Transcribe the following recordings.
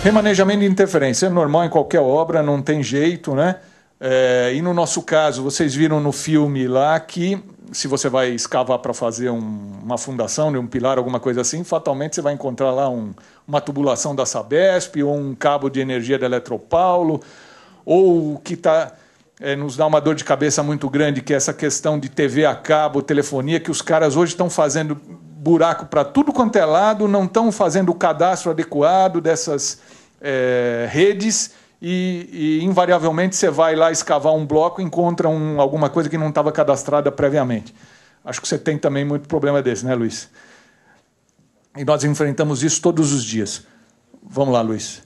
Remanejamento de interferência é normal em qualquer obra, não tem jeito, né? E no nosso caso, vocês viram no filme lá que se você vai escavar para fazer uma fundação, um pilar, alguma coisa assim, fatalmente você vai encontrar lá uma tubulação da Sabesp ou um cabo de energia da Eletropaulo, ou o que nos dá uma dor de cabeça muito grande, que é essa questão de TV a cabo, telefonia, que os caras hoje estão fazendo buraco para tudo quanto é lado, não estão fazendo o cadastro adequado dessas redes e, invariavelmente, você vai lá escavar um bloco e encontra alguma coisa que não estava cadastrada previamente. Acho que você tem também muito problema desse, né, Luiz? E nós enfrentamos isso todos os dias. Vamos lá, Luiz.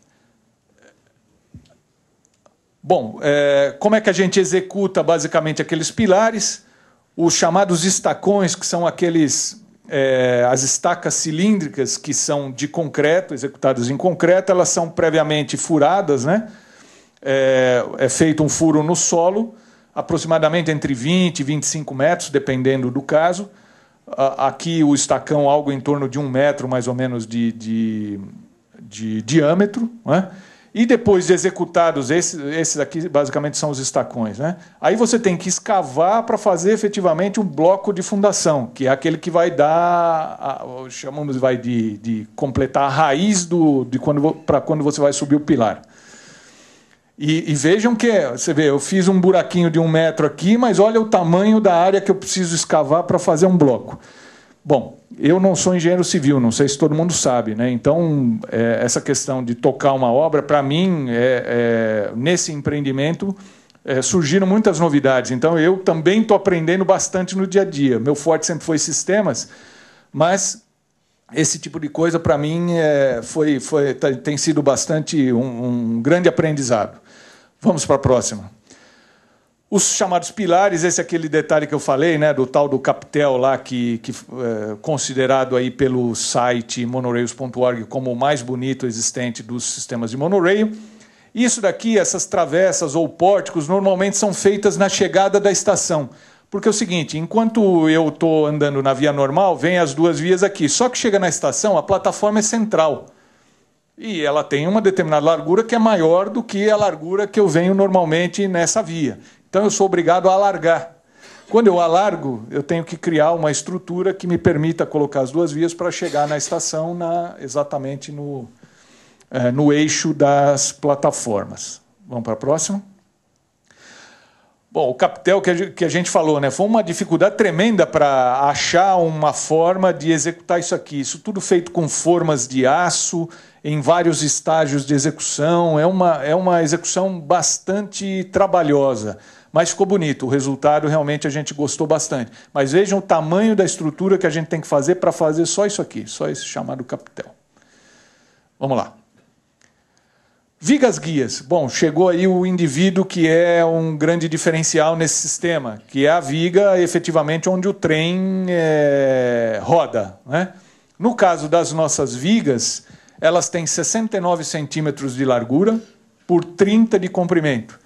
Bom, como é que a gente executa, basicamente, aqueles pilares? Os chamados estacões, que são as estacas cilíndricas que são de concreto, executadas em concreto, elas são previamente furadas, né? É feito um furo no solo, aproximadamente entre 20 e 25 metros, dependendo do caso. Aqui o estacão algo em torno de 1 metro, mais ou menos, de diâmetro, né? E depois de executados, esses aqui basicamente são os estacões, né? Aí você tem que escavar para fazer efetivamente um bloco de fundação, que é aquele que vai dar, chamamos de completar a raiz para quando você vai subir o pilar. E vejam que, você vê, eu fiz um buraquinho de 1 metro aqui, mas olha o tamanho da área que eu preciso escavar para fazer um bloco. Bom, eu não sou engenheiro civil, não sei se todo mundo sabe, né? Então, essa questão de tocar uma obra, para mim, nesse empreendimento, surgiram muitas novidades. Então, eu também estou aprendendo bastante no dia a dia. Meu forte sempre foi sistemas, mas esse tipo de coisa, para mim, tem sido bastante um grande aprendizado. Vamos para a próxima. Os chamados pilares, esse é aquele detalhe que eu falei, né, do tal do Captel lá, que considerado aí pelo site monorails.org como o mais bonito existente dos sistemas de monorail. Isso daqui, essas travessas ou pórticos, normalmente são feitas na chegada da estação. Porque é o seguinte, enquanto eu estou andando na via normal, vem as duas vias aqui. Só que chega na estação, a plataforma é central. E ela tem uma determinada largura que é maior do que a largura que eu venho normalmente nessa via. Então, eu sou obrigado a alargar. Quando eu alargo, eu tenho que criar uma estrutura que me permita colocar as duas vias para chegar na estação exatamente no eixo das plataformas. Vamos para a próxima? Bom, o Captel que a gente falou, né, foi uma dificuldade tremenda para achar uma forma de executar isso aqui. Isso tudo feito com formas de aço, em vários estágios de execução. É uma execução bastante trabalhosa, mas ficou bonito. O resultado realmente a gente gostou bastante. Mas vejam o tamanho da estrutura que a gente tem que fazer para fazer só isso aqui, só esse chamado Captel. Vamos lá. Vigas guias. Bom, chegou aí o indivíduo que é um grande diferencial nesse sistema, que é a viga, efetivamente, onde o trem roda, né? No caso das nossas vigas, elas têm 69 centímetros de largura por 30 de comprimento.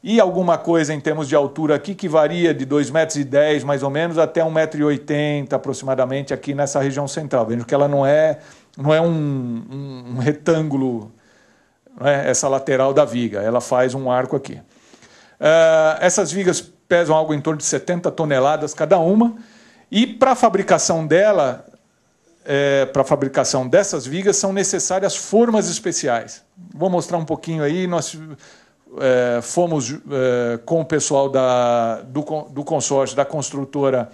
E alguma coisa em termos de altura aqui que varia de 2,10 metros, mais ou menos, até 1,80 m aproximadamente, aqui nessa região central. Vejam que ela não é um retângulo, essa lateral da viga, ela faz um arco aqui. Essas vigas pesam algo em torno de 70 toneladas cada uma, e para a fabricação dessas vigas são necessárias formas especiais. Vou mostrar um pouquinho aí. Nós fomos com o pessoal do consórcio, da construtora,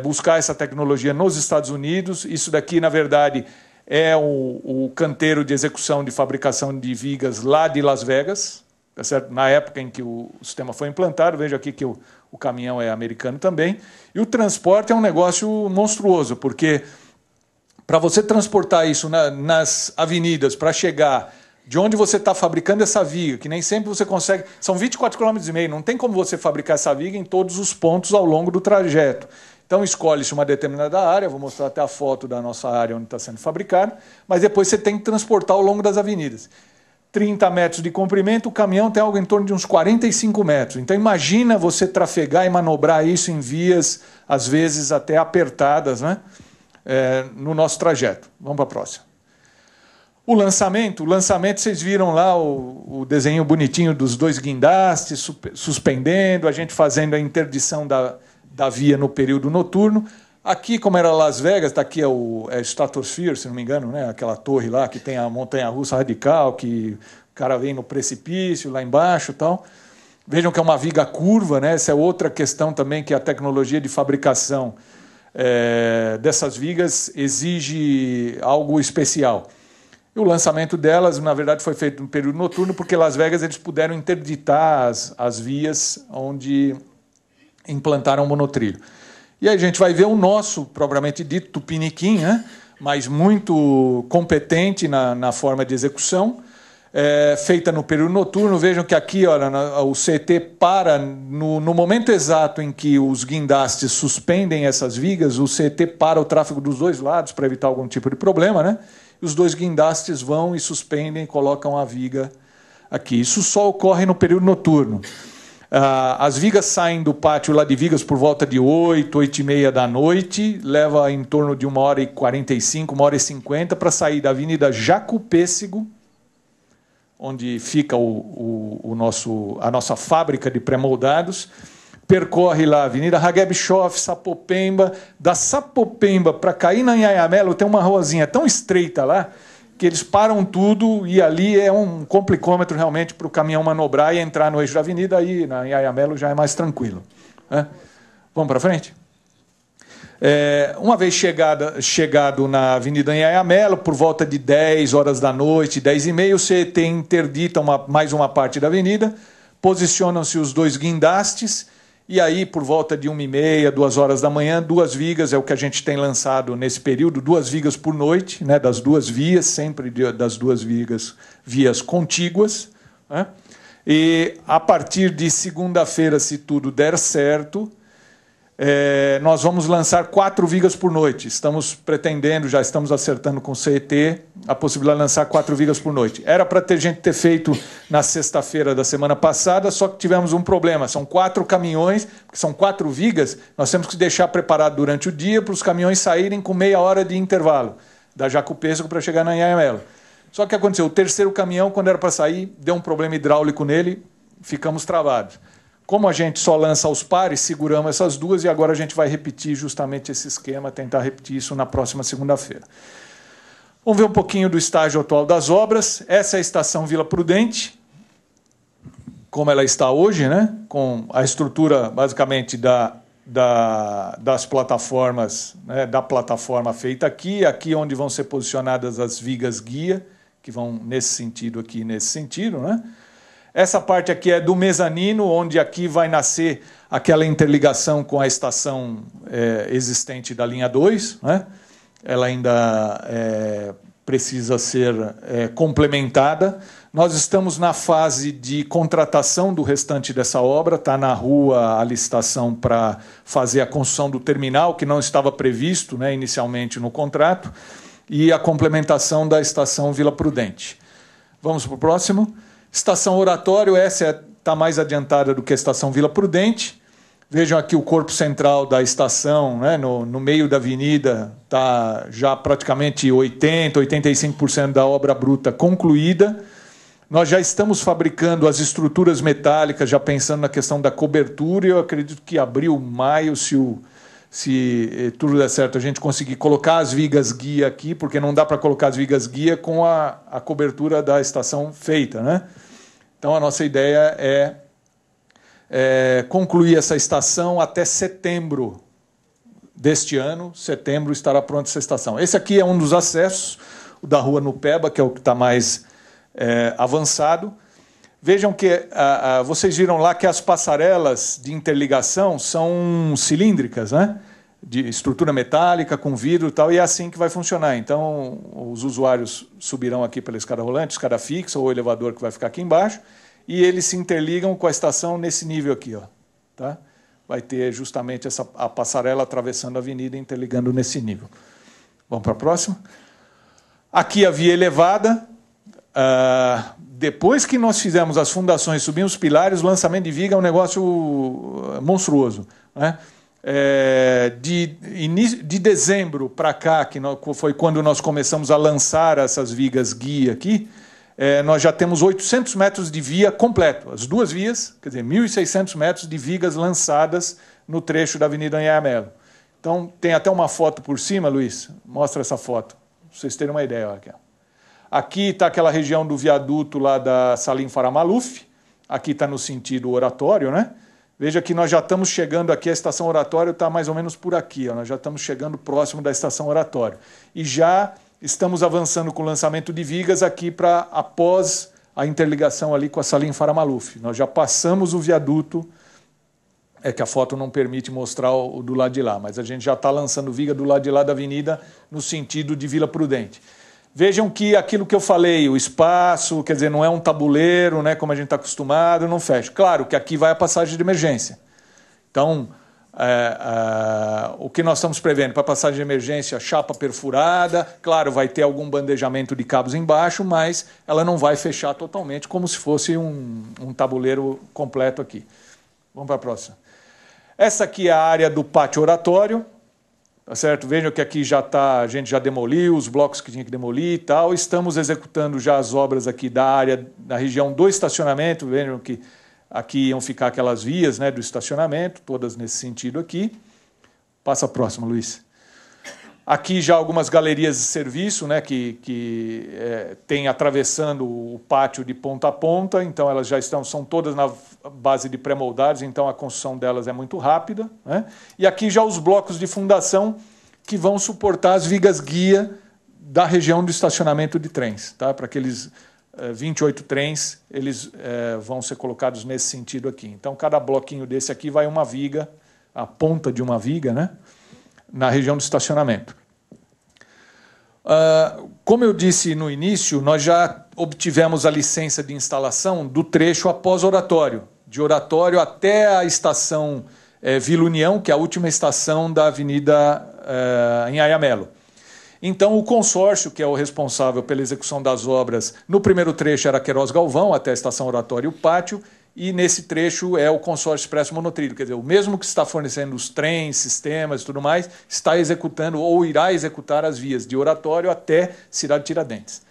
buscar essa tecnologia nos Estados Unidos. Isso daqui, na verdade, é o canteiro de execução de fabricação de vigas lá de Las Vegas, tá certo? Na época em que o sistema foi implantado. Veja aqui que o caminhão é americano também. E o transporte é um negócio monstruoso, porque para você transportar isso nas avenidas, para chegar de onde você está fabricando essa viga, que nem sempre você consegue... São 24,5 km, não tem como você fabricar essa viga em todos os pontos ao longo do trajeto. Então, escolhe-se uma determinada área, vou mostrar até a foto da nossa área onde está sendo fabricado, mas depois você tem que transportar ao longo das avenidas. 30 metros de comprimento, o caminhão tem algo em torno de uns 45 metros. Então, imagina você trafegar e manobrar isso em vias, às vezes até apertadas, né? No nosso trajeto. Vamos para a próxima. O lançamento, vocês viram lá o desenho bonitinho dos dois guindastes suspendendo, a gente fazendo a interdição da via no período noturno. Aqui, como era Las Vegas, está aqui o Stratosphere, se não me engano, né? Aquela torre lá que tem a montanha-russa radical, que o cara vem no precipício lá embaixo e tal. Vejam que é uma viga curva, né? Essa é outra questão também, que a tecnologia de fabricação dessas vigas exige algo especial. E o lançamento delas, na verdade, foi feito no período noturno, porque Las Vegas eles puderam interditar as vias onde implantaram o monotrilho. E aí a gente vai ver o nosso, propriamente dito, Tupiniquim, né? Mas muito competente na forma de execução, feita no período noturno. Vejam que aqui, olha, o CT para, no momento exato em que os guindastes suspendem essas vigas, o CT para o tráfego dos dois lados para evitar algum tipo de problema, né? Os dois guindastes vão e suspendem e colocam a viga aqui. Isso só ocorre no período noturno. As vigas saem do pátio lá de vigas por volta de 8, 8h30 da noite, leva em torno de 1h45, 1h50 para sair da Avenida Jacupêssego, onde fica a nossa fábrica de pré-moldados, percorre lá a Avenida Hageb Schoff, Sapopemba. Da Sapopemba para cair na Anhangamelo tem uma ruazinha tão estreita lá que eles param tudo e ali é um complicômetro realmente para o caminhão manobrar e entrar no eixo da avenida. Aí na Anhangamelo já é mais tranquilo. Vamos para frente? Uma vez chegado na Avenida Anhangamelo, por volta de 10 horas da noite, 10h30, o CET interdita mais uma parte da avenida, posicionam-se os dois guindastes. E aí, por volta de 1h30, 2 horas da manhã, 2 vigas, é o que a gente tem lançado nesse período, 2 vigas por noite, né, das 2 vias, sempre das 2 vias contíguas. Né? E a partir de segunda-feira, se tudo der certo, nós vamos lançar 4 vigas por noite. Estamos pretendendo, já estamos acertando com o CET, a possibilidade de lançar 4 vigas por noite. Era para gente ter feito na sexta-feira da semana passada, só que tivemos um problema. São 4 caminhões, porque são 4 vigas, nós temos que deixar preparado durante o dia para os caminhões saírem com meia hora de intervalo, da Jacupêssego para chegar na Anhangamelo. Só que aconteceu, o terceiro caminhão, quando era para sair, deu um problema hidráulico nele, ficamos travados. Como a gente só lança aos pares, seguramos essas 2 e agora a gente vai repetir justamente esse esquema, tentar repetir isso na próxima segunda-feira. Vamos ver um pouquinho do estágio atual das obras. Essa é a estação Vila Prudente, como ela está hoje, né? Com a estrutura, basicamente, das plataformas, né? Da plataforma feita aqui onde vão ser posicionadas as vigas guia, que vão nesse sentido aqui, nesse sentido, né? Essa parte aqui é do mezanino, onde aqui vai nascer aquela interligação com a estação existente da linha 2. Né? Ela ainda precisa ser complementada. Nós estamos na fase de contratação do restante dessa obra, está na rua a licitação para fazer a construção do terminal, que não estava previsto, né, inicialmente no contrato, e a complementação da estação Vila Prudente. Vamos para o próximo. Estação Oratório, essa está mais adiantada do que a estação Vila Prudente. Vejam aqui o corpo central da estação, né, no meio da avenida, está já praticamente 80%, 85% da obra bruta concluída. Nós já estamos fabricando as estruturas metálicas, já pensando na questão da cobertura, e eu acredito que abril, maio, se tudo der certo, a gente conseguir colocar as vigas guia aqui, porque não dá para colocar as vigas guia com a cobertura da estação feita, né? Então, a nossa ideia é concluir essa estação até setembro deste ano. Setembro estará pronta essa estação. Esse aqui é um dos acessos, o da Rua Nupeba, que é o que está mais avançado. Vejam que vocês viram lá que as passarelas de interligação são cilíndricas, né? De estrutura metálica, com vidro e tal, e é assim que vai funcionar. Então, os usuários subirão aqui pela escada rolante, escada fixa, ou o elevador que vai ficar aqui embaixo, e eles se interligam com a estação nesse nível aqui. Ó, tá? Vai ter justamente a passarela atravessando a avenida, interligando nesse nível. Vamos para a próxima. Aqui a via elevada. Depois que nós fizemos as fundações, subimos os pilares, o lançamento de viga é um negócio monstruoso, né? de dezembro para cá, que foi quando nós começamos a lançar essas vigas guia aqui, nós já temos 800 metros de via completo, as duas vias, quer dizer, 1.600 metros de vigas lançadas no trecho da Avenida Anhanha Melo. Então, tem até uma foto por cima, Luiz, mostra essa foto, para vocês terem uma ideia. Aqui está aquela região do viaduto lá da Salim Farah Maluf, aqui está no sentido Oratório, né? Veja que nós já estamos chegando aqui, a estação Oratório está mais ou menos por aqui, ó, nós já estamos chegando próximo da estação Oratório. E já estamos avançando com o lançamento de vigas aqui para após a interligação ali com a Salim Farah Maluf. Nós já passamos o viaduto, é que a foto não permite mostrar o do lado de lá, mas a gente já está lançando viga do lado de lá da avenida no sentido de Vila Prudente. Vejam que aquilo que eu falei, o espaço, quer dizer, não é um tabuleiro, né, como a gente está acostumado, não fecha. Claro que aqui vai a passagem de emergência. Então, o que nós estamos prevendo para passagem de emergência, chapa perfurada, claro, vai ter algum bandejamento de cabos embaixo, mas ela não vai fechar totalmente, como se fosse um tabuleiro completo aqui. Vamos para a próxima. Essa aqui é a área do pátio oratório. Tá certo? Vejam que aqui já está, a gente já demoliu os blocos que tinha que demolir e tal. Estamos executando já as obras aqui da área, da região do estacionamento. Vejam que aqui iam ficar aquelas vias, né, do estacionamento, todas nesse sentido aqui. Passa a próxima, Luiz. Aqui já algumas galerias de serviço, né, que tem atravessando o pátio de ponta a ponta. Então elas já são todas na base de pré-moldados, então a construção delas é muito rápida, né? E aqui já os blocos de fundação que vão suportar as vigas guia da região do estacionamento de trens, tá? Para aqueles 28 trens, eles vão ser colocados nesse sentido aqui. Então cada bloquinho desse aqui vai uma viga, a ponta de uma viga, né, na região do estacionamento. Como eu disse no início, nós já obtivemos a licença de instalação do trecho após Oratório, de Oratório até a estação Vila União, que é a última estação da Avenida Anhanha Melo. Então, o consórcio, que é o responsável pela execução das obras, no primeiro trecho era Queiroz Galvão, até a estação Oratório e o Pátio, e nesse trecho é o consórcio Expresso Monotrilho, quer dizer, o mesmo que está fornecendo os trens, sistemas e tudo mais, está executando ou irá executar as vias de Oratório até Cidade Tiradentes.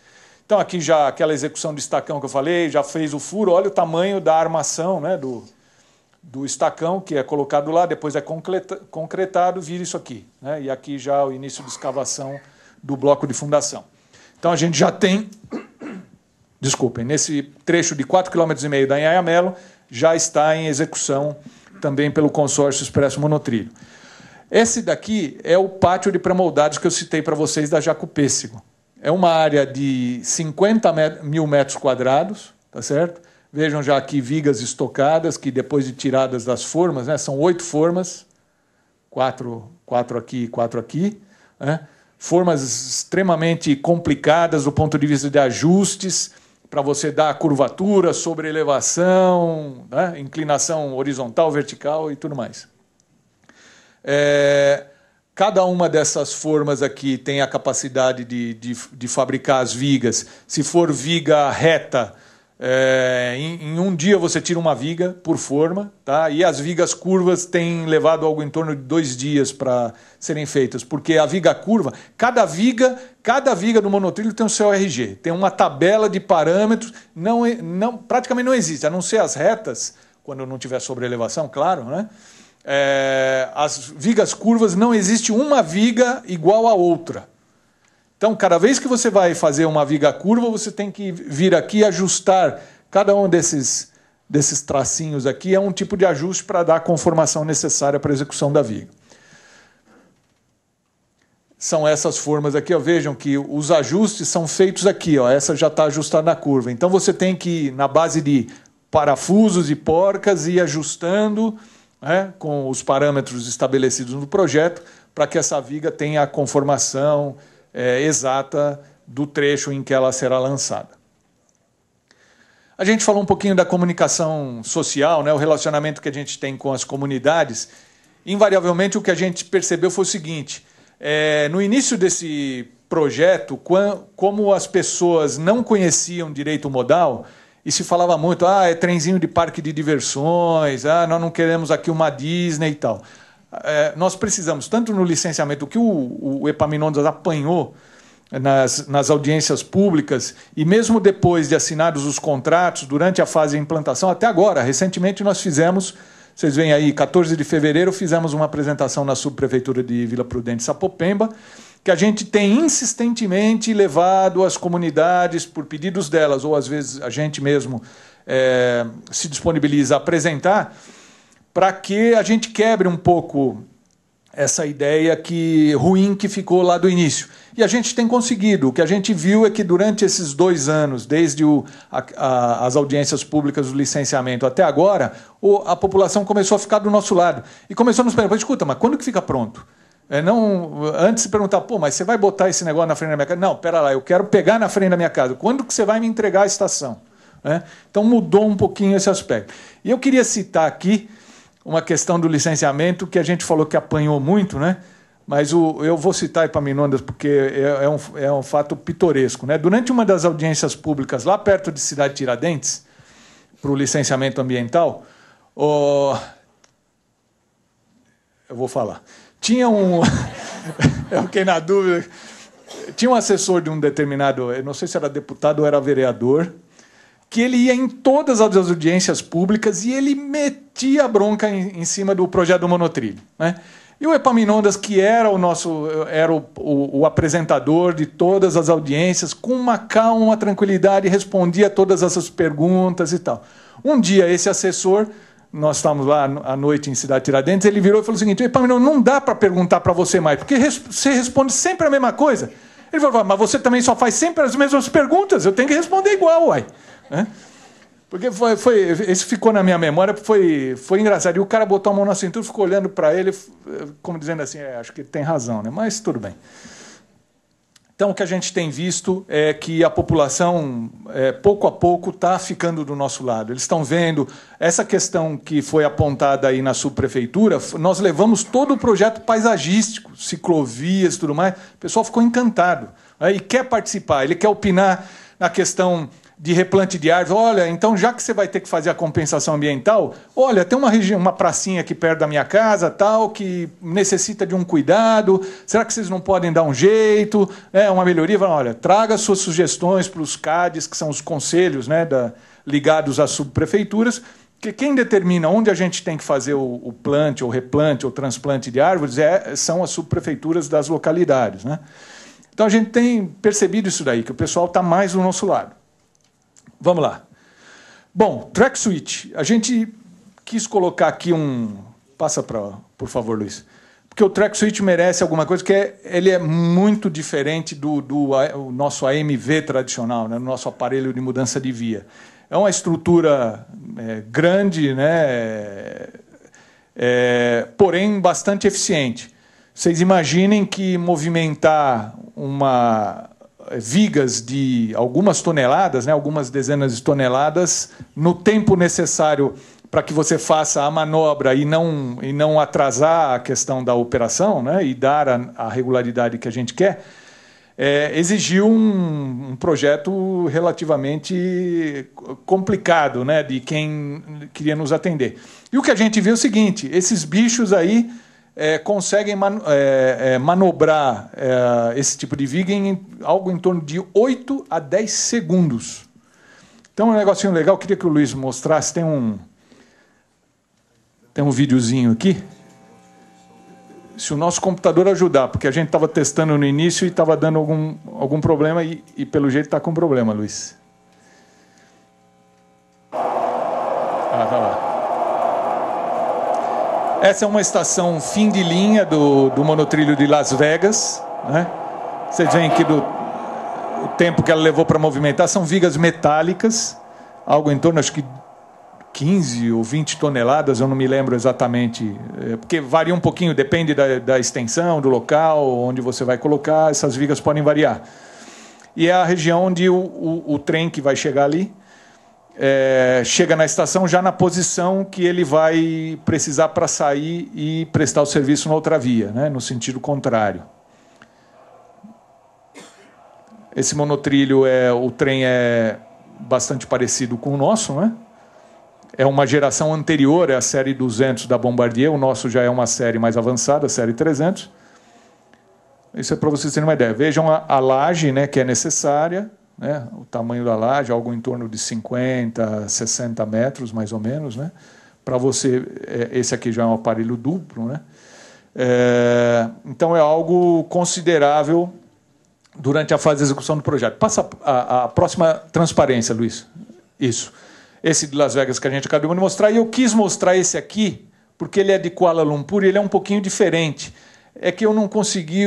Então aqui já aquela execução do estacão que eu falei, já fez o furo, olha o tamanho da armação, né, do estacão que é colocado lá, depois é concretado, vira isso aqui, né, e aqui já o início de escavação do bloco de fundação. Então a gente já tem... Desculpem, nesse trecho de 4,5 km da Anhanha Melo, já está em execução também pelo consórcio Expresso Monotrilho. Esse daqui é o pátio de pré-moldados que eu citei para vocês da Jaco Pêssego. É uma área de 50 mil metros quadrados, tá certo? Vejam já aqui vigas estocadas, que depois de tiradas das formas, né, são 8 formas, 4 aqui e 4 aqui, né? Formas extremamente complicadas do ponto de vista de ajustes, para você dar curvatura, sobreelevação, né, inclinação horizontal, vertical e tudo mais. Cada uma dessas formas aqui tem a capacidade de fabricar as vigas. Se for viga reta, em um dia você tira uma viga por forma, tá? E as vigas curvas têm levado algo em torno de 2 dias para serem feitas, porque a viga curva, cada viga do monotrilho tem o seu RG, tem uma tabela de parâmetros, praticamente não existe, a não ser as retas, quando não tiver sobreelevação, claro, né? As vigas curvas, não existe uma viga igual a outra. Então, cada vez que você vai fazer uma viga curva, você tem que vir aqui e ajustar cada um desses tracinhos aqui, é um tipo de ajuste para dar a conformação necessária para a execução da viga. São essas formas aqui, ó. Vejam que os ajustes são feitos aqui, ó. Essa já está ajustada na curva. Então, você tem que, na base de parafusos e porcas, ir ajustando, né, com os parâmetros estabelecidos no projeto, para que essa viga tenha a conformação exata do trecho em que ela será lançada. A gente falou um pouquinho da comunicação social, né, o relacionamento que a gente tem com as comunidades. Invariavelmente, o que a gente percebeu foi o seguinte: no início desse projeto, como as pessoas não conheciam direito modal, e se falava muito, é trenzinho de parque de diversões, nós não queremos aqui uma Disney e tal. nós precisamos, tanto no licenciamento, o que o Epaminondas apanhou nas audiências públicas, e mesmo depois de assinados os contratos, durante a fase de implantação, até agora, recentemente nós fizemos, vocês veem aí, 14 de fevereiro, fizemos uma apresentação na subprefeitura de Vila Prudente, Sapopemba, que a gente tem insistentemente levado às comunidades, por pedidos delas, ou às vezes a gente mesmo se disponibiliza a apresentar, para que a gente quebre um pouco essa ideia ruim que ficou lá do início. E a gente tem conseguido. O que a gente viu é que durante esses 2 anos, desde as audiências públicas do licenciamento até agora, a população começou a ficar do nosso lado. E começou a nos perguntar, escuta, mas quando que fica pronto? Antes de perguntar, pô, mas você vai botar esse negócio na frente da minha casa? Não, pera lá, eu quero pegar na frente da minha casa. Quando que você vai me entregar a estação? Então mudou um pouquinho esse aspecto. E eu queria citar aqui uma questão do licenciamento que a gente falou que apanhou muito, né? Mas eu vou citar Epaminondas porque é um fato pitoresco, né? Durante uma das audiências públicas lá perto de Cidade Tiradentes, para o licenciamento ambiental, eu vou falar. Tinha eu fiquei na dúvida. Tinha um assessor de um determinado, eu não sei se era deputado ou era vereador, que ele ia em todas as audiências públicas e ele metia a bronca em cima do projeto do monotrilho, né? E o Epaminondas, que era o apresentador de todas as audiências, com uma calma, uma tranquilidade, respondia a todas essas perguntas e tal. Um dia, esse assessor, nós estávamos lá à noite em Cidade Tiradentes, ele virou e falou o seguinte, Epaminondas, não dá para perguntar para você mais, porque você responde sempre a mesma coisa. Ele falou, mas você também só faz sempre as mesmas perguntas, eu tenho que responder igual, uai. Porque isso ficou na minha memória, foi engraçado. E o cara botou a mão na cintura, ficou olhando para ele, como dizendo assim, acho que ele tem razão, né? Mas tudo bem. Então, o que a gente tem visto é que a população, pouco a pouco, está ficando do nosso lado. Eles estão vendo essa questão que foi apontada aí na subprefeitura, nós levamos todo o projeto paisagístico, ciclovias e tudo mais, o pessoal ficou encantado, né? E quer participar, ele quer opinar na questão de replante de árvores. Olha, então já que você vai ter que fazer a compensação ambiental, olha, tem uma pracinha aqui perto da minha casa, tal, que necessita de um cuidado, será que vocês não podem dar um jeito, uma melhoria? Olha, traga suas sugestões para os CADs, que são os conselhos, né, ligados às subprefeituras, que quem determina onde a gente tem que fazer o plante, ou replante, ou transplante de árvores são as subprefeituras das localidades, né? Então a gente tem percebido isso daí, que o pessoal está mais do nosso lado. Vamos lá. Bom, track switch. A gente quis colocar aqui Passa por favor, Luiz. Porque o track switch merece alguma coisa, que ele é muito diferente do nosso AMV tradicional, né? O nosso aparelho de mudança de via. É uma estrutura grande, né? Porém bastante eficiente. Vocês imaginem que movimentar vigas de algumas toneladas, né, algumas dezenas de toneladas, no tempo necessário para que você faça a manobra e não atrasar a questão da operação, né, e dar a regularidade que a gente quer, exigiu um projeto relativamente complicado, né, de quem queria nos atender. E o que a gente viu é o seguinte, esses bichos aí conseguem manobrar esse tipo de viga em algo em torno de 8 a 10 segundos. Então, um negocinho legal, queria que o Luiz mostrasse, tem um videozinho aqui. Se o nosso computador ajudar, porque a gente estava testando no início e estava dando algum problema, e pelo jeito está com problema, Luiz. Tá lá. Essa é uma estação fim de linha do monotrilho de Las Vegas, né? Vocês veem aqui o tempo que ela levou para movimentar. São vigas metálicas, algo em torno, acho que 15 ou 20 toneladas, eu não me lembro exatamente, porque varia um pouquinho, depende da extensão, do local, onde você vai colocar, essas vigas podem variar. E é a região onde o trem que vai chegar ali, chega na estação já na posição que ele vai precisar para sair e prestar o serviço na outra via, né, no sentido contrário. Esse monotrilho, o trem é bastante parecido com o nosso, né? é uma geração anterior à série 200 da Bombardier, o nosso já é uma série mais avançada, a série 300. Isso é para vocês terem uma ideia. Vejam a laje, né, que é necessária, né, o tamanho da laje, algo em torno de 50, 60 metros, mais ou menos. Né, para você, esse aqui já é um aparelho duplo. Né, então, é algo considerável durante a fase de execução do projeto. Passa a próxima transparência, Luiz. Isso. Esse de Las Vegas que a gente acabou de mostrar. E eu quis mostrar esse aqui, porque ele é de Kuala Lumpur e ele é um pouquinho diferente. É que eu não consegui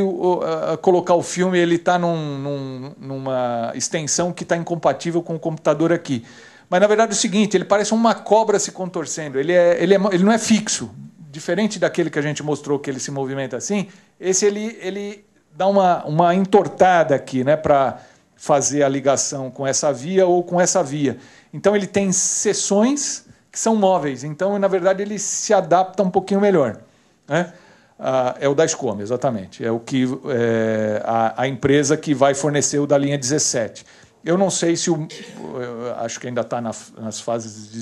colocar o filme, ele está numa extensão que está incompatível com o computador aqui. Mas, na verdade, é o seguinte, ele parece uma cobra se contorcendo. Ele não é fixo. Diferente daquele que a gente mostrou, que ele se movimenta assim, esse ele dá uma entortada aqui, né, para fazer a ligação com essa via ou com essa via. Então, ele tem seções que são móveis. Então, na verdade, ele se adapta um pouquinho melhor. Né? É o da Scome, exatamente. É a empresa que vai fornecer o da linha 17. Eu não sei se acho que ainda está nas fases de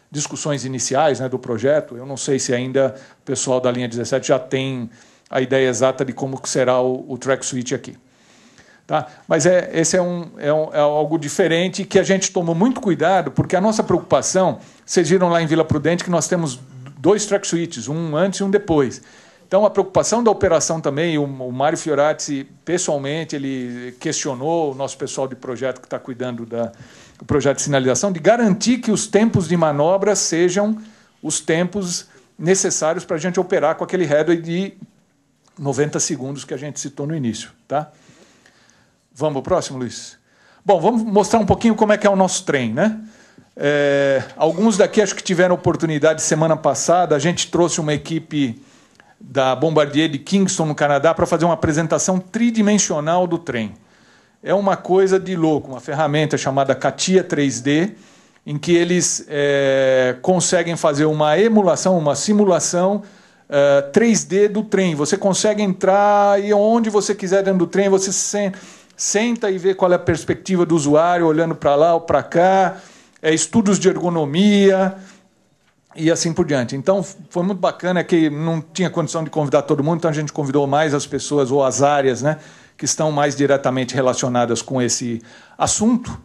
discussões iniciais, né, do projeto. Eu não sei se ainda o pessoal da linha 17 já tem a ideia exata de como será o track switch aqui. Tá? Mas esse é algo diferente que a gente tomou muito cuidado, porque a nossa preocupação, vocês viram lá em Vila Prudente que nós temos 2 track switches, um antes e um depois. Então, a preocupação da operação também, o Mário Fiorati, pessoalmente, ele questionou o nosso pessoal de projeto que está cuidando do projeto de sinalização, de garantir que os tempos de manobra sejam os tempos necessários para a gente operar com aquele headway de 90 segundos que a gente citou no início. Tá? Vamos para o próximo, Luiz? Bom, vamos mostrar um pouquinho como é que é o nosso trem, né? Alguns daqui acho que tiveram oportunidade semana passada. A gente trouxe uma equipe da Bombardier de Kingston, no Canadá, para fazer uma apresentação tridimensional do trem. É uma coisa de louco, uma ferramenta chamada CATIA 3D, em que eles conseguem fazer uma emulação, uma simulação 3D do trem. Você consegue entrar e onde você quiser dentro do trem, você senta e vê qual é a perspectiva do usuário, olhando para lá ou para cá, estudos de ergonomia e assim por diante. Então, foi muito bacana, que não tinha condição de convidar todo mundo, então a gente convidou mais as pessoas ou as áreas, né, que estão mais diretamente relacionadas com esse assunto.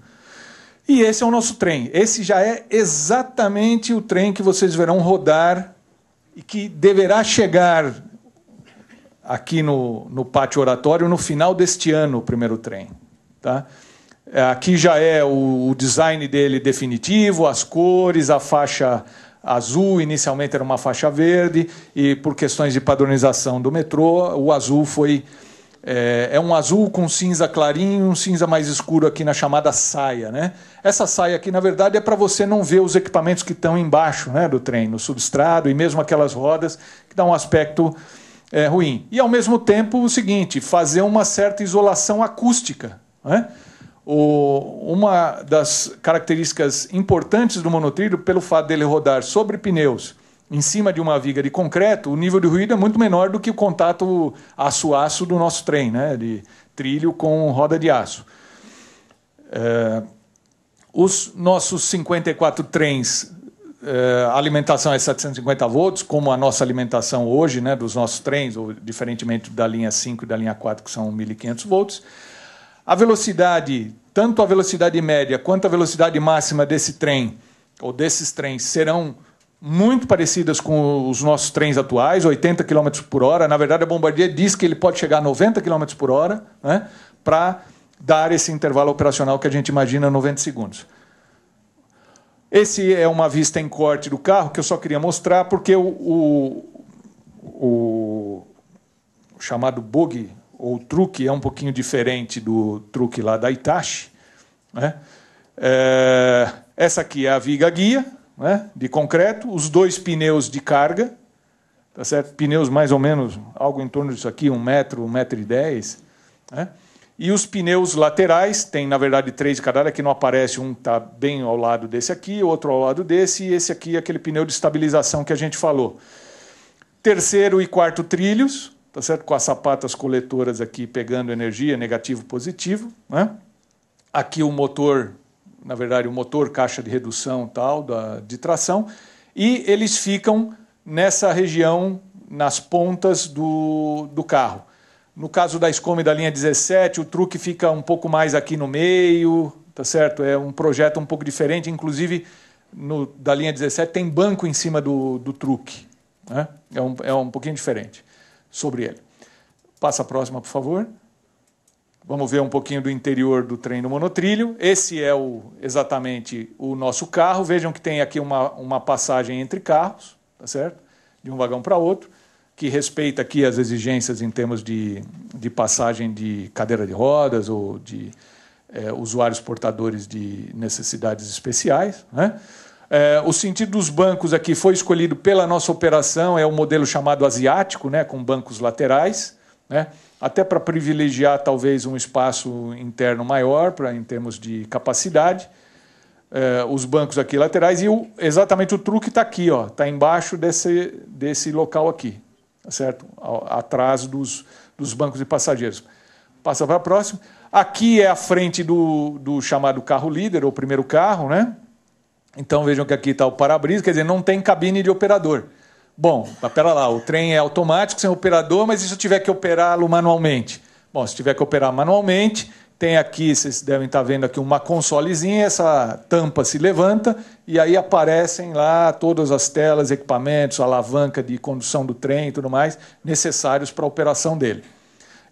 E esse é o nosso trem. Esse já é exatamente o trem que vocês verão rodar e que deverá chegar aqui no pátio oratório no final deste ano, o primeiro trem. Tá? Aqui já é o design dele definitivo, as cores, a faixa azul, inicialmente era uma faixa verde, e por questões de padronização do metrô, o azul foi... É um azul com cinza clarinho, um cinza mais escuro aqui na chamada saia. Né? Essa saia aqui, na verdade, é para você não ver os equipamentos que estão embaixo, né, do trem, no substrado, e mesmo aquelas rodas que dão um aspecto ruim. E, ao mesmo tempo, o seguinte, fazer uma certa isolação acústica. Né? Uma das características importantes do monotrilho, pelo fato dele rodar sobre pneus em cima de uma viga de concreto, o nível de ruído é muito menor do que o contato aço-aço do nosso trem, né, de trilho com roda de aço. Os nossos 54 trens, a alimentação é 750 volts, como a nossa alimentação hoje, né, dos nossos trens, ou diferentemente da linha 5 e da linha 4, que são 1.500 volts. A velocidade, tanto a velocidade média quanto a velocidade máxima desse trem, ou desses trens, serão muito parecidas com os nossos trens atuais, 80 km por hora. Na verdade, a Bombardier diz que ele pode chegar a 90 km por hora, né, para dar esse intervalo operacional que a gente imagina 90 segundos. Esse é uma vista em corte do carro que eu só queria mostrar, porque o chamado buggy, ou truque, é um pouquinho diferente do truque lá da Hitachi. Né? Essa aqui é a viga guia, né, de concreto, os 2 pneus de carga, tá certo? Pneus mais ou menos, algo em torno disso aqui, 1 metro, 1,10 m. Né? E os pneus laterais, tem na verdade 3 de cada lado, aqui não aparece, um está bem ao lado desse aqui, outro ao lado desse, e esse aqui é aquele pneu de estabilização que a gente falou. Terceiro e quarto trilhos, tá certo? Com as sapatas coletoras aqui pegando energia, negativo, positivo. Né? Aqui o motor na verdade, o motor, caixa de redução tal, de tração, e eles ficam nessa região, nas pontas do carro. No caso da Scome da linha 17, o truque fica um pouco mais aqui no meio, tá certo? É um projeto um pouco diferente, inclusive da linha 17 tem banco em cima do truque, né? É um pouquinho diferente sobre ele. Passa a próxima, por favor. Vamos ver um pouquinho do interior do trem do monotrilho. Esse é exatamente o nosso carro. Vejam que tem aqui uma passagem entre carros, tá certo? De um vagão para outro, que respeita aqui as exigências em termos de passagem de cadeira de rodas ou de usuários portadores de necessidades especiais, né? O sentido dos bancos aqui foi escolhido pela nossa operação, é o modelo chamado asiático, né, com bancos laterais, né, até para privilegiar talvez um espaço interno maior em termos de capacidade. Os bancos aqui laterais e exatamente o truque está aqui, está embaixo desse local aqui, tá certo? Atrás dos bancos de passageiros. Passa para a próxima. Aqui é a frente do chamado carro líder, ou primeiro carro, né? Então vejam que aqui está o para-brisa, quer dizer, não tem cabine de operador. Bom, espera lá, o trem é automático, sem operador, mas e se eu tiver que operá-lo manualmente? Bom, se tiver que operar manualmente, tem aqui, vocês devem estar vendo aqui uma consolezinha, essa tampa se levanta e aí aparecem lá todas as telas, equipamentos, alavanca de condução do trem e tudo mais, necessários para a operação dele.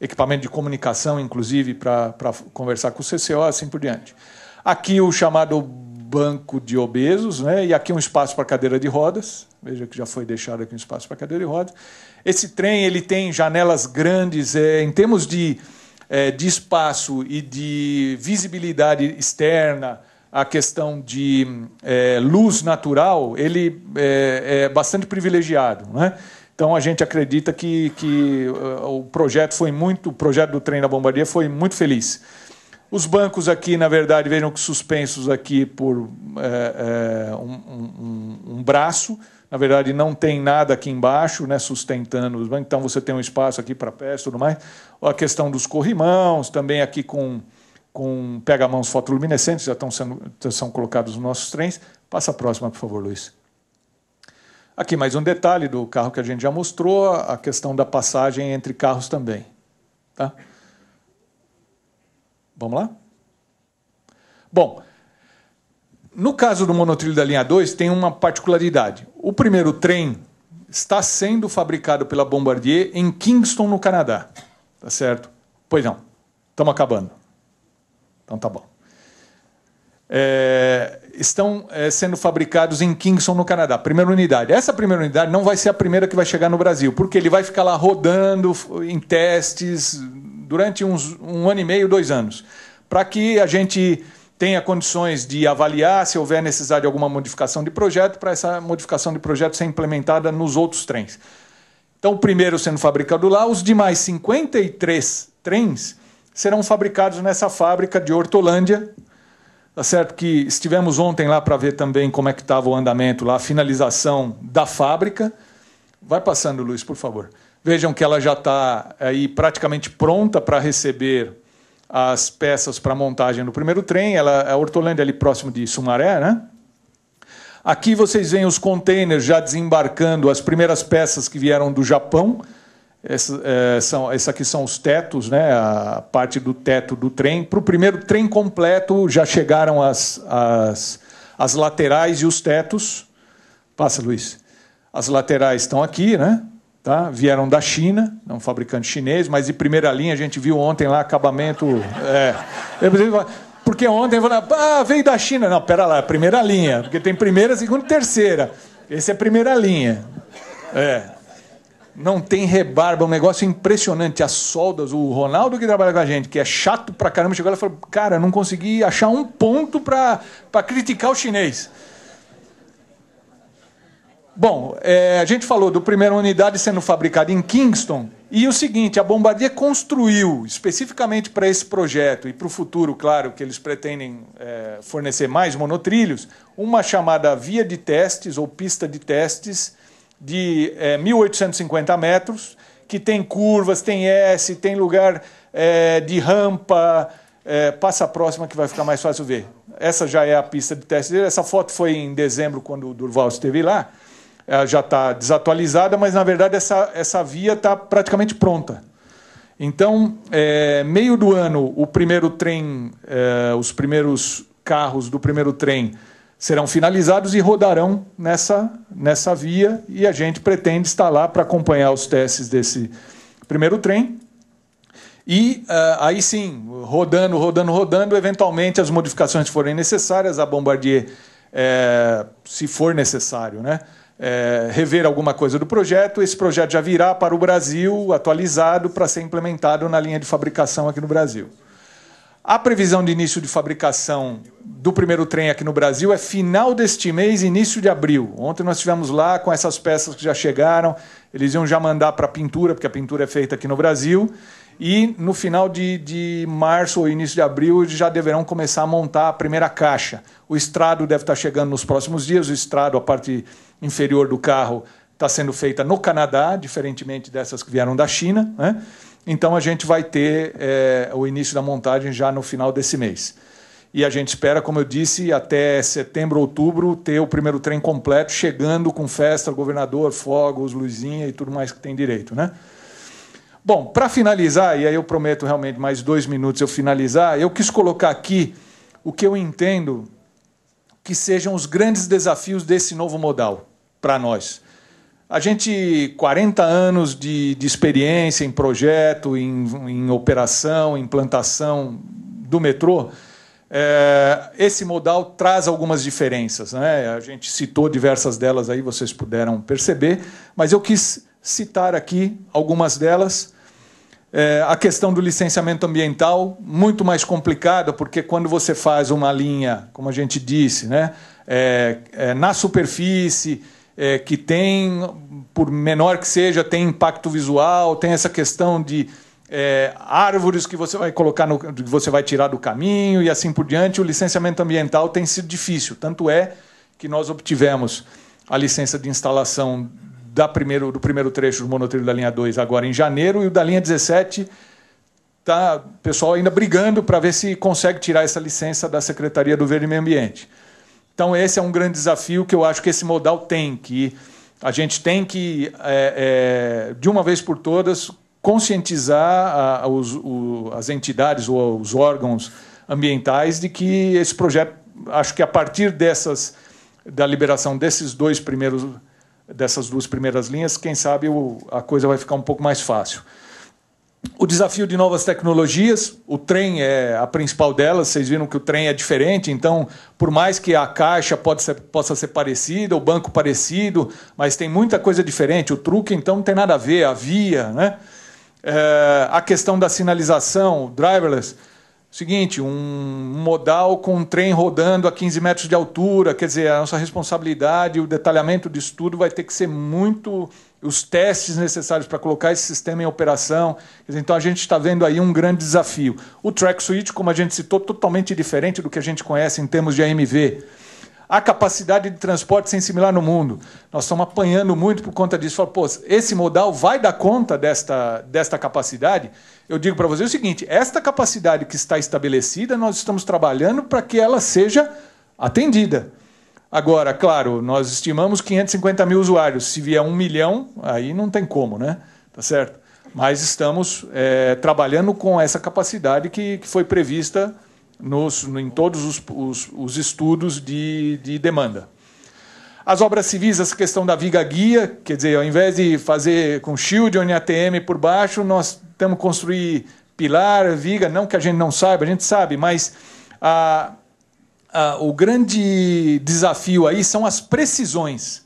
Equipamento de comunicação, inclusive, para conversar com o CCO, assim por diante. Aqui o chamado banco de obesos, né? E aqui um espaço para cadeira de rodas. Veja que já foi deixado aqui um espaço para cadeira de rodas. Esse trem ele tem janelas grandes, em termos de espaço e de visibilidade externa, a questão de luz natural, ele é bastante privilegiado, né? Então a gente acredita que o projeto do trem da Bombardier foi muito feliz. Os bancos aqui, na verdade, vejam que suspensos aqui por um braço. Na verdade, não tem nada aqui embaixo, né, sustentando os bancos. Então, você tem um espaço aqui para pés e tudo mais. A questão dos corrimãos, também aqui com pega-mãos fotoluminescentes, já são colocados nos nossos trens. Passa a próxima, por favor, Luiz. Aqui mais um detalhe do carro que a gente já mostrou, a questão da passagem entre carros também. Tá? Vamos lá? Bom, no caso do monotrilho da linha 2, tem uma particularidade. O primeiro trem está sendo fabricado pela Bombardier em Kingston, no Canadá. Tá certo? Pois não. Estamos acabando. Então tá bom. Estão sendo fabricados em Kingston, no Canadá. Primeira unidade. Essa primeira unidade não vai ser a primeira que vai chegar no Brasil, porque ele vai ficar lá rodando em testes durante um ano e meio, 2 anos, para que a gente tenha condições de avaliar se houver necessidade de alguma modificação de projeto, para essa modificação de projeto ser implementada nos outros trens. Então, o primeiro sendo fabricado lá, os demais 53 trens serão fabricados nessa fábrica de Hortolândia, tá certo? Que estivemos ontem lá para ver também como é que estava o andamento lá, a finalização da fábrica. Vai passando, Luiz, por favor. Vejam que ela já está aí praticamente pronta para receber as peças para montagem no primeiro trem. A Hortolândia ali próximo de Sumaré, né? Aqui vocês veem os containers já desembarcando as primeiras peças que vieram do Japão. Esses aqui são os tetos, né? A parte do teto do trem. Para o primeiro trem completo já chegaram as laterais e os tetos. Passa, Luiz. As laterais estão aqui, né? Tá? Vieram da China, um fabricante chinês, mas de primeira linha a gente viu ontem lá acabamento. Porque ontem falaram, veio da China. Não, pera lá, primeira linha, porque tem primeira, segunda e terceira. Esse é primeira linha. Não tem rebarba, um negócio impressionante. As soldas, o Ronaldo que trabalha com a gente, que é chato pra caramba, chegou lá e falou, cara, não consegui achar um ponto para criticar o chinês. Bom, a gente falou do primeira unidade sendo fabricada em Kingston, e o seguinte, a Bombardier construiu, especificamente para esse projeto, e para o futuro, claro, que eles pretendem fornecer mais monotrilhos, uma chamada via de testes, ou pista de testes, de 1.850 metros, que tem curvas, tem S, tem lugar de rampa, passa a próxima que vai ficar mais fácil ver. Essa já é a pista de teste dele. Essa foto foi em dezembro, quando o Durval esteve lá. Ela já está desatualizada, mas, na verdade, essa via está praticamente pronta. Então, meio do ano, o primeiro trem, os primeiros carros do primeiro trem serão finalizados e rodarão nessa via, e a gente pretende estar lá para acompanhar os testes desse primeiro trem. E aí sim, rodando, eventualmente as modificações forem necessárias, a Bombardier, se for necessário, né, rever alguma coisa do projeto. Esse projeto já virá para o Brasil, atualizado, para ser implementado na linha de fabricação aqui no Brasil. A previsão de início de fabricação do primeiro trem aqui no Brasil é final deste mês, início de abril. Ontem nós estivemos lá com essas peças que já chegaram, eles iam já mandar para a pintura, porque a pintura é feita aqui no Brasil, e no final de março ou início de abril eles já deverão começar a montar a primeira caixa. O estrado deve estar chegando nos próximos dias. O estrado, a parte inferior do carro, está sendo feita no Canadá, diferentemente dessas que vieram da China, né? Então, a gente vai ter o início da montagem já no final desse mês. E a gente espera, como eu disse, até setembro, outubro, ter o primeiro trem completo, chegando com festa, governador, fogos, luzinha e tudo mais que tem direito, né? Bom, para finalizar, e aí eu prometo realmente mais 2 minutos eu finalizar, eu quis colocar aqui o que eu entendo que sejam os grandes desafios desse novo modal para nós. A gente, 40 anos de experiência em projeto, em operação, implantação do metrô, esse modal traz algumas diferenças, né? A gente citou diversas delas aí, vocês puderam perceber, mas eu quis citar aqui algumas delas. A questão do licenciamento ambiental, muito mais complicada, porque quando você faz uma linha, como a gente disse, né, na superfície, que tem, por menor que seja, tem impacto visual, tem essa questão de árvores que você vai colocar que você vai tirar do caminho e assim por diante. O licenciamento ambiental tem sido difícil, tanto é que nós obtivemos a licença de instalação do primeiro trecho do monotrilho da linha 2 agora em janeiro, e o da linha 17 está o pessoal ainda brigando para ver se consegue tirar essa licença da Secretaria do Verde e Meio Ambiente. Então, esse é um grande desafio que eu acho que esse modal tem, que a gente tem que, de uma vez por todas, conscientizar as entidades ou os órgãos ambientais de que esse projeto, acho que a partir da liberação dessas duas primeiras linhas, quem sabe a coisa vai ficar um pouco mais fácil. O desafio de novas tecnologias, o trem é a principal delas. Vocês viram que o trem é diferente, então, por mais que a caixa possa ser parecida, o banco parecido, mas tem muita coisa diferente. O truque, então, não tem nada a ver, a via, né? A questão da sinalização, driverless. Seguinte, um modal com um trem rodando a 15 metros de altura, quer dizer, a nossa responsabilidade, o detalhamento disso tudo vai ter que ser muito... os testes necessários para colocar esse sistema em operação. Quer dizer, então, a gente está vendo aí um grande desafio. O track switch, como a gente citou, totalmente diferente do que a gente conhece em termos de AMV. A capacidade de transporte sem similar no mundo. Nós estamos apanhando muito por conta disso. Fala, pô, esse modal vai dar conta desta capacidade? Eu digo para você o seguinte, esta capacidade que está estabelecida, nós estamos trabalhando para que ela seja atendida. Agora, claro, nós estimamos 550 mil usuários. Se vier 1 milhão, aí não tem como, né? Tá certo? Mas estamos trabalhando com essa capacidade que foi prevista em todos os estudos de demanda. As obras civis, essa questão da viga guia, quer dizer, ao invés de fazer com shield ou ATM por baixo, nós temos que construir pilar, viga, não que a gente não saiba, a gente sabe, mas o grande desafio aí são as precisões.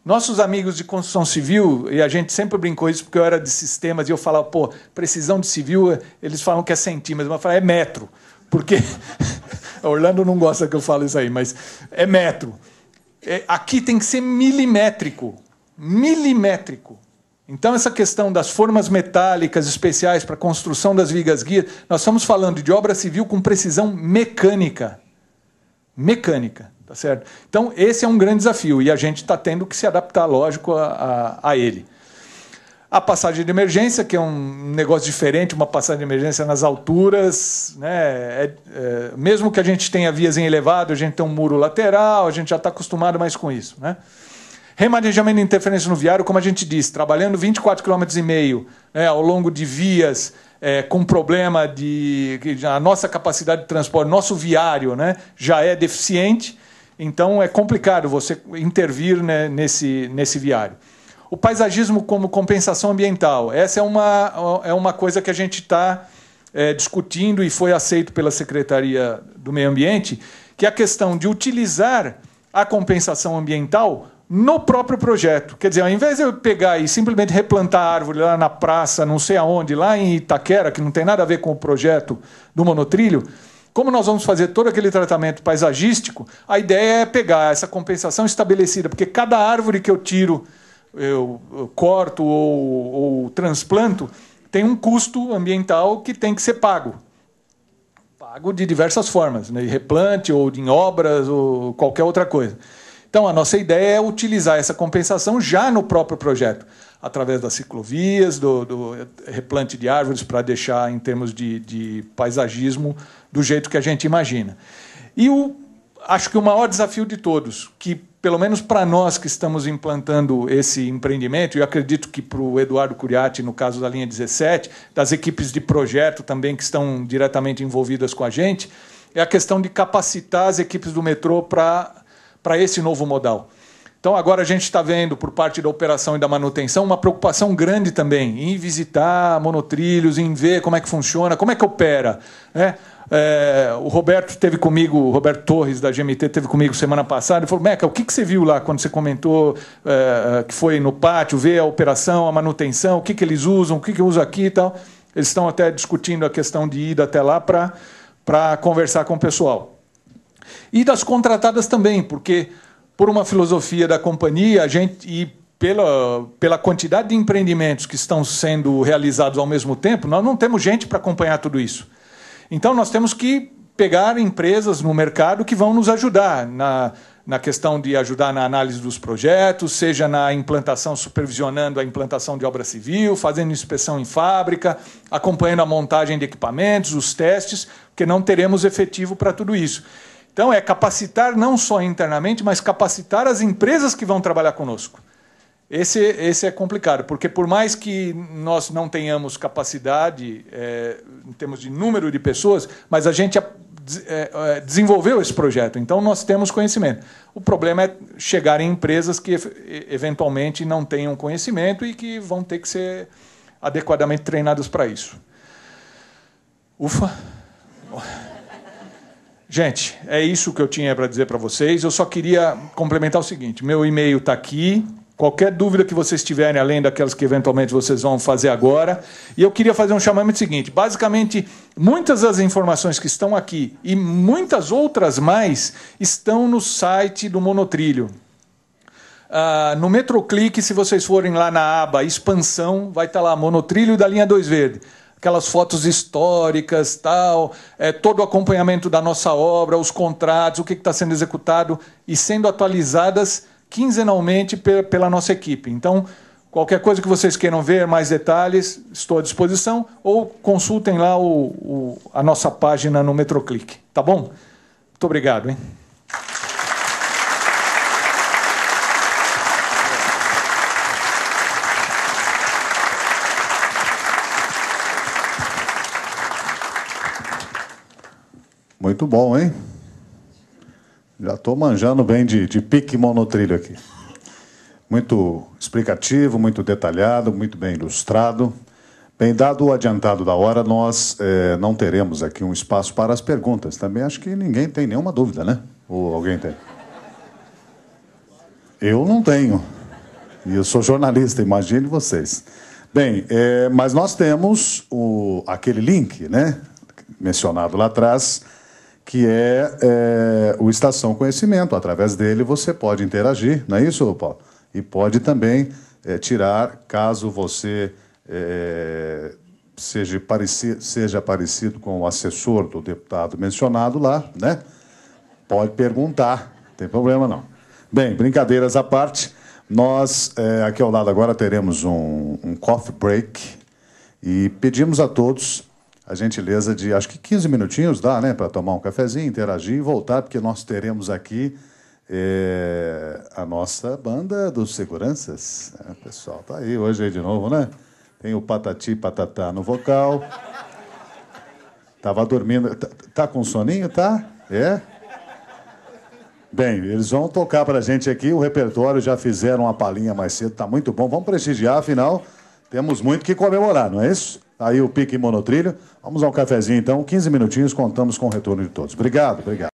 Nossos amigos de construção civil, e a gente sempre brincou isso porque eu era de sistemas, e eu falava, pô, precisão de civil, eles falam que é centímetros, mas eu falava, é metro. Porque a Orlando não gosta que eu fale isso aí, mas é metro. Aqui tem que ser milimétrico. Milimétrico. Então, essa questão das formas metálicas especiais para a construção das vigas guias, nós estamos falando de obra civil com precisão mecânica. Mecânica, tá certo? Então, esse é um grande desafio e a gente está tendo que se adaptar, lógico, a ele. A passagem de emergência, que é um negócio diferente, uma passagem de emergência nas alturas, né? Mesmo que a gente tenha vias em elevado, a gente tem um muro lateral, a gente já está acostumado mais com isso, né? Remanejamento de interferência no viário, como a gente disse, trabalhando 24,5 km, né, ao longo de vias com problema de... A nossa capacidade de transporte, nosso viário, né, já é deficiente, então é complicado você intervir, né, nesse viário. O paisagismo como compensação ambiental. Essa é uma coisa que a gente está discutindo e foi aceito pela Secretaria do Meio Ambiente, que é a questão de utilizar a compensação ambiental no próprio projeto. Quer dizer, ao invés de eu pegar e simplesmente replantar a árvore lá na praça, não sei aonde, lá em Itaquera, que não tem nada a ver com o projeto do monotrilho, como nós vamos fazer todo aquele tratamento paisagístico, a ideia é pegar essa compensação estabelecida, porque cada árvore que eu tiro, eu corto ou transplanto, tem um custo ambiental que tem que ser pago. Pago de diversas formas, né? Replante, ou em obras, ou qualquer outra coisa. Então, a nossa ideia é utilizar essa compensação já no próprio projeto, através das ciclovias, do replante de árvores, para deixar, em termos de paisagismo, do jeito que a gente imagina. E acho que o maior desafio de todos, que, pelo menos para nós que estamos implantando esse empreendimento, e eu acredito que para o Eduardo Curiatti, no caso da linha 17, das equipes de projeto também que estão diretamente envolvidas com a gente, é a questão de capacitar as equipes do metrô para esse novo modal. Então, agora a gente está vendo, por parte da operação e da manutenção, uma preocupação grande também em visitar monotrilhos, em ver como é que funciona, como é que opera, né? O Roberto esteve comigo, o Roberto Torres, da GMT, esteve comigo semana passada e falou: Meca, o que você viu lá quando você comentou que foi no pátio, ver a operação, a manutenção, o que eles usam, o que eu uso aqui e tal. Eles estão até discutindo a questão de ida até lá para conversar com o pessoal. E das contratadas também, porque, por uma filosofia da companhia, a gente, e pela quantidade de empreendimentos que estão sendo realizados ao mesmo tempo, nós não temos gente para acompanhar tudo isso. Então, nós temos que pegar empresas no mercado que vão nos ajudar na questão de ajudar na análise dos projetos, seja na implantação, supervisionando a implantação de obra civil, fazendo inspeção em fábrica, acompanhando a montagem de equipamentos, os testes, porque não teremos efetivo para tudo isso. Então, é capacitar não só internamente, mas capacitar as empresas que vão trabalhar conosco. Esse é complicado, porque por mais que nós não tenhamos capacidade em termos de número de pessoas, mas a gente desenvolveu esse projeto, então nós temos conhecimento. O problema é chegar em empresas que eventualmente não tenham conhecimento e que vão ter que ser adequadamente treinadas para isso. Ufa! Gente, é isso que eu tinha para dizer para vocês. Eu só queria complementar o seguinte: meu e-mail está aqui. Qualquer dúvida que vocês tiverem, além daquelas que eventualmente vocês vão fazer agora. E eu queria fazer um chamamento seguinte. Basicamente, muitas das informações que estão aqui e muitas outras mais estão no site do Monotrilho. No Metroclick, se vocês forem lá na aba Expansão, vai estar lá Monotrilho da linha 2 Verde. Aquelas fotos históricas, tal, todo o acompanhamento da nossa obra, os contratos, o que está sendo executado e sendo atualizadas quinzenalmente pela nossa equipe. Então, qualquer coisa que vocês queiram ver, mais detalhes, estou à disposição, ou consultem lá a nossa página no Metroclick. Tá bom? Muito obrigado, hein? Muito bom, hein? Já estou manjando bem de pique monotrilho aqui. Muito explicativo, muito detalhado, muito bem ilustrado. Bem, dado o adiantado da hora, nós não teremos aqui um espaço para as perguntas. Também acho que ninguém tem nenhuma dúvida, né? Ou alguém tem? Eu não tenho. E eu sou jornalista, imagine vocês. Bem, mas nós temos aquele link, né? Mencionado lá atrás, que é o Estação Conhecimento. Através dele você pode interagir, não é isso, Paulo? E pode também tirar, caso você seja parecido com o assessor do deputado mencionado lá, né? Pode perguntar, não tem problema não. Bem, brincadeiras à parte, Nós, aqui ao lado agora, teremos um coffee break e pedimos a todos a gentileza de, acho que 15 minutinhos dá, né, para tomar um cafezinho, interagir e voltar, porque nós teremos aqui a nossa banda dos seguranças. O pessoal tá aí hoje aí de novo, né? Tem o Patati Patatá no vocal. Tava dormindo. Tá com soninho, tá? É? Bem, eles vão tocar pra gente aqui, o repertório já fizeram uma palhinha mais cedo, tá muito bom. Vamos prestigiar, afinal, temos muito que comemorar, não é isso? Aí o Pique Monotrilho. Vamos ao cafezinho, então. 15 minutinhos, contamos com o retorno de todos. Obrigado, obrigado.